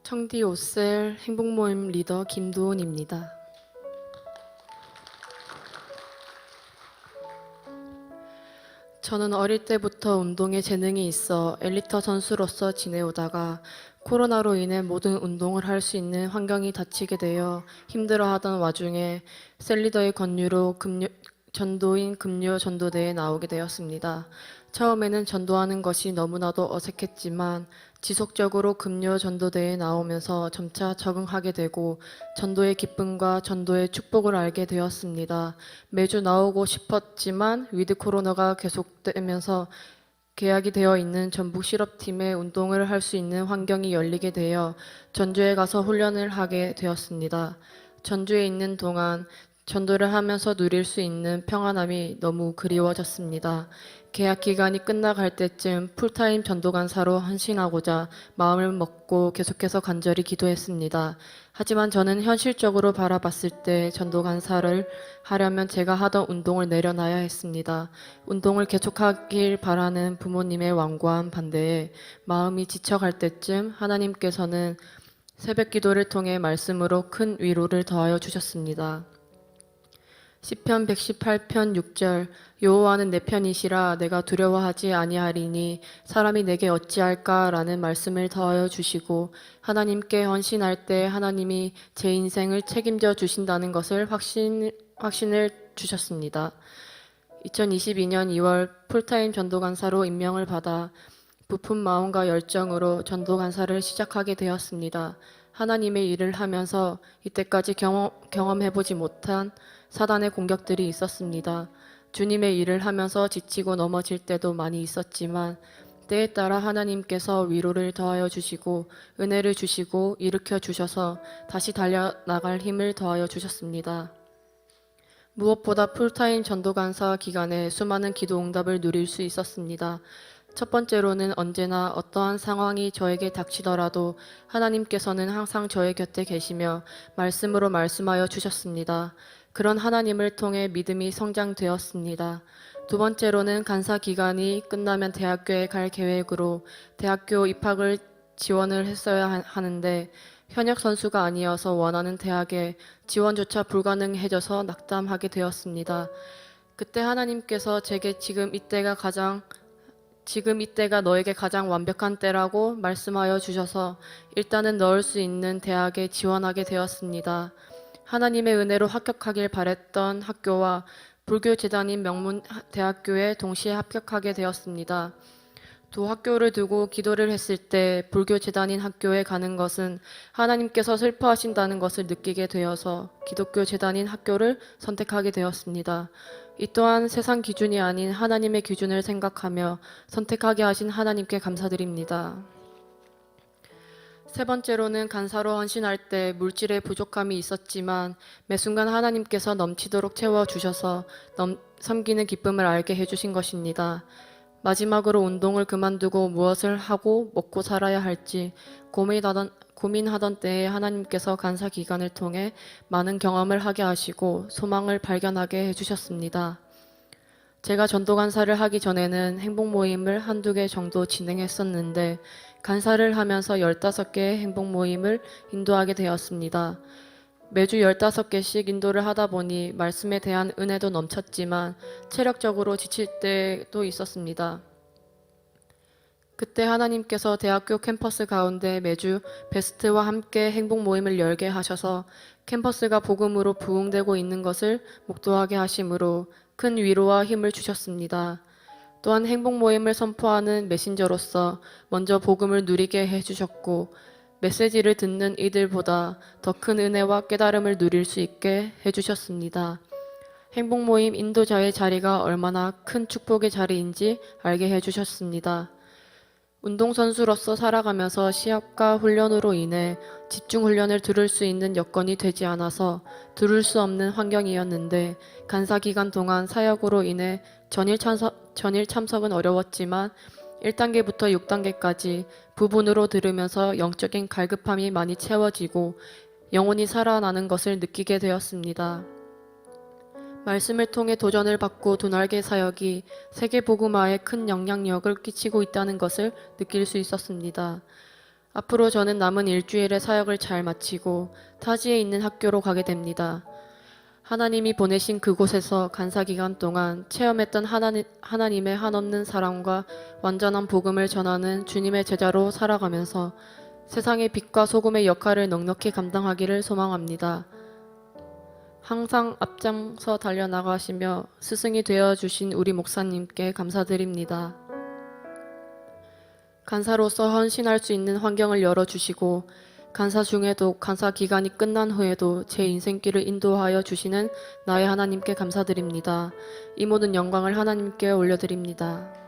청디 오셀 행복모임 리더 김도은입니다. 저는 어릴 때부터 운동에 재능이 있어 엘리트 선수로서 지내오다가 코로나로 인해 모든 운동을 할 수 있는 환경이 닫히게 되어 힘들어하던 와중에 셀리더의 권유로 전도인 금요 전도대에 나오게 되었습니다. 처음에는 전도하는 것이 너무나도 어색했지만 지속적으로 금요 전도대에 나오면서 점차 적응하게 되고 전도의 기쁨과 전도의 축복을 알게 되었습니다. 매주 나오고 싶었지만 위드 코로나가 계속되면서 계약이 되어 있는 전북 실업팀의 운동을 할 수 있는 환경이 열리게 되어 전주에 가서 훈련을 하게 되었습니다. 전주에 있는 동안 전도를 하면서 누릴 수 있는 평안함이 너무 그리워졌습니다. 계약 기간이 끝나갈 때쯤 풀타임 전도간사로 헌신하고자 마음을 먹고 계속해서 간절히 기도했습니다. 하지만 저는 현실적으로 바라봤을 때 전도간사를 하려면 제가 하던 운동을 내려놔야 했습니다. 운동을 계속하길 바라는 부모님의 완고한 반대에 마음이 지쳐갈 때쯤 하나님께서는 새벽 기도를 통해 말씀으로 큰 위로를 더하여 주셨습니다. 시편 118편 6절 여호와는 내 편이시라 내가 두려워하지 아니하리니 사람이 내게 어찌할까라는 말씀을 더하여 주시고 하나님께 헌신할 때 하나님이 제 인생을 책임져 주신다는 것을 확신을 주셨습니다. 2022년 2월 풀타임 전도간사로 임명을 받아 부푼 마음과 열정으로 전도간사를 시작하게 되었습니다. 하나님의 일을 하면서 이때까지 경험해보지 못한 사단의 공격들이 있었습니다. 주님의 일을 하면서 지치고 넘어질 때도 많이 있었지만 때에 따라 하나님께서 위로를 더하여 주시고 은혜를 주시고 일으켜 주셔서 다시 달려나갈 힘을 더하여 주셨습니다. 무엇보다 풀타임 전도간사 기간에 수많은 기도 응답을 누릴 수 있었습니다. 첫 번째로는 언제나 어떠한 상황이 저에게 닥치더라도 하나님께서는 항상 저의 곁에 계시며 말씀으로 말씀하여 주셨습니다. 그런 하나님을 통해 믿음이 성장되었습니다. 두 번째로는 간사 기간이 끝나면 대학교에 갈 계획으로 대학교 입학을 지원을 했어야 하는데 현역 선수가 아니어서 원하는 대학에 지원조차 불가능해져서 낙담하게 되었습니다. 그때 하나님께서 제게 지금 이때가 너에게 가장 완벽한 때라고 말씀하여 주셔서 일단은 넣을 수 있는 대학에 지원하게 되었습니다. 하나님의 은혜로 합격하길 바랬던 학교와 불교 재단인 명문대학교에 동시에 합격하게 되었습니다. 두 학교를 두고 기도를 했을 때 불교 재단인 학교에 가는 것은 하나님께서 슬퍼하신다는 것을 느끼게 되어서 기독교 재단인 학교를 선택하게 되었습니다. 이 또한 세상 기준이 아닌 하나님의 기준을 생각하며 선택하게 하신 하나님께 감사드립니다. 세 번째로는 간사로 헌신할 때 물질의 부족함이 있었지만 매 순간 하나님께서 넘치도록 채워주셔서 섬기는 기쁨을 알게 해주신 것입니다. 마지막으로 운동을 그만두고 무엇을 하고 먹고 살아야 할지 고민하던 때에 하나님께서 간사 기간을 통해 많은 경험을 하게 하시고 소망을 발견하게 해주셨습니다. 제가 전도간사를 하기 전에는 행복모임을 한두 개 정도 진행했었는데 간사를 하면서 15개의 행복모임을 인도하게 되었습니다. 매주 15개씩 인도를 하다 보니 말씀에 대한 은혜도 넘쳤지만 체력적으로 지칠 때도 있었습니다. 그때 하나님께서 대학교 캠퍼스 가운데 매주 베스트와 함께 행복 모임을 열게 하셔서 캠퍼스가 복음으로 부흥되고 있는 것을 목도하게 하심으로 큰 위로와 힘을 주셨습니다. 또한 행복 모임을 선포하는 메신저로서 먼저 복음을 누리게 해주셨고 메시지를 듣는 이들보다 더 큰 은혜와 깨달음을 누릴 수 있게 해주셨습니다. 행복 모임 인도자의 자리가 얼마나 큰 축복의 자리인지 알게 해주셨습니다. 운동선수로서 살아가면서 시합과 훈련으로 인해 집중 훈련을 들을 수 있는 여건이 되지 않아서 들을 수 없는 환경이었는데 간사 기간 동안 사역으로 인해 전일 참석은 어려웠지만 1단계부터 6단계까지 부분으로 들으면서 영적인 갈급함이 많이 채워지고 영혼이 살아나는 것을 느끼게 되었습니다. 말씀을 통해 도전을 받고 도날개 사역이 세계 복음화에 큰 영향력을 끼치고 있다는 것을 느낄 수 있었습니다. 앞으로 저는 남은 일주일의 사역을 잘 마치고 타지에 있는 학교로 가게 됩니다. 하나님이 보내신 그곳에서 간사 기간 동안 체험했던 하나님의 한없는 사랑과 완전한 복음을 전하는 주님의 제자로 살아가면서 세상의 빛과 소금의 역할을 넉넉히 감당하기를 소망합니다. 항상 앞장서 달려나가시며 스승이 되어주신 우리 목사님께 감사드립니다. 간사로서 헌신할 수 있는 환경을 열어주시고 간사 중에도 간사 기간이 끝난 후에도 제 인생길을 인도하여 주시는 나의 하나님께 감사드립니다. 이 모든 영광을 하나님께 올려드립니다.